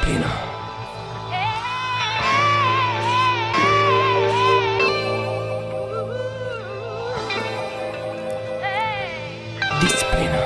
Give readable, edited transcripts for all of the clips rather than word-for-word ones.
Дисциплина. Дисциплина.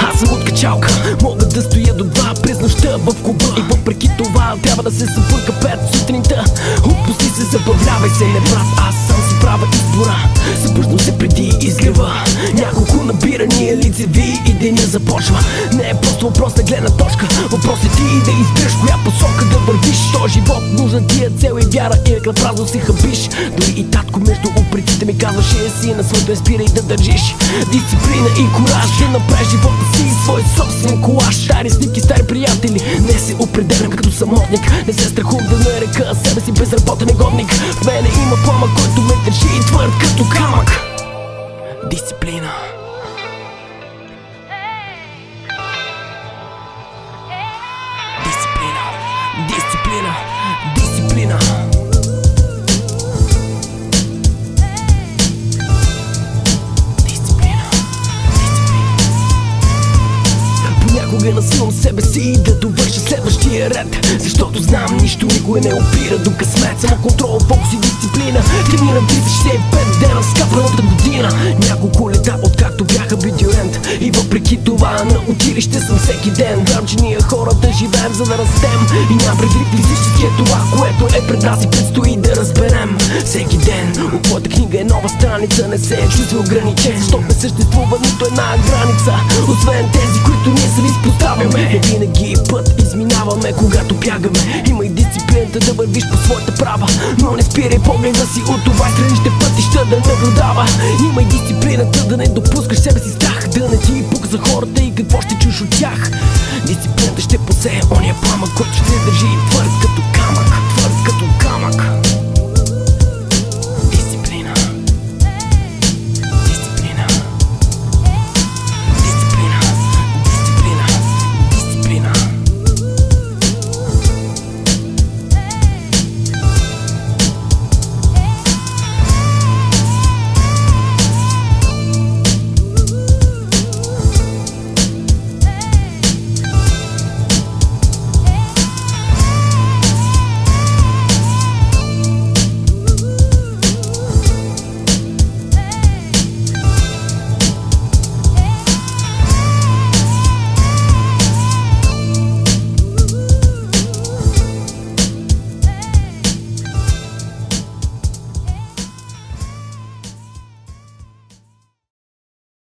Аз съм от качалка, мога да стоя до 2 през нощта в клуба. И въпреки това трябва да се събудя 5 сутринта. Отпусти се, забавлявай се, не брат, аз сам си правя избора. Събуждам се преди излива няколко набирания лицеви и деня започва. Не е просто въпрос на гледна точка, въпрос е ти да избереш коя посока да вървиш. То живот нужна ти е цел и вяра, и на празно си хабиш. Дори и татко между упреците ми казваше: си на своето спирай да държиш дисциплина и кураж, да направиш живота си свой собствен колаж. Стари снимки, стари приятели, не се определям като самотник. Не се страхувам да нарека себе си безработен негодник. В мене има пламък, който ме държи и твърд като камък. Дисциплина. Дисциплина. Дисциплина. Дисциплина. Понякога насилвам себе си да довърша следващия ред, защото знам, нищо никой не опира до късмет. Само контрол, фокус и дисциплина. Тренирам 365 дена с капаната година. Няколко лета откакто бях абитюрент, и въпреки това на училище съм всеки ден. Знам, че ние хората живеем за да растем и нямам предвид физически това, което е пред нас и предстои да разберем всеки ден. От моята книга е нова страница, не се чувства ограничен, защото не съществува нито една граница, освен тези, които ние сами изпоставяме. Не винаги път изминаваме, когато бягаме. Има и дисциплината да вървиш по своята права, но не спирай погледа си от това страничните пътища да наблюдава. Има и дисциплината да не допускаш себе си страх, да не ти пука за хората и какво ще чуш от тях. Дисциплината ще посее ония пламък, който ще държи твърд като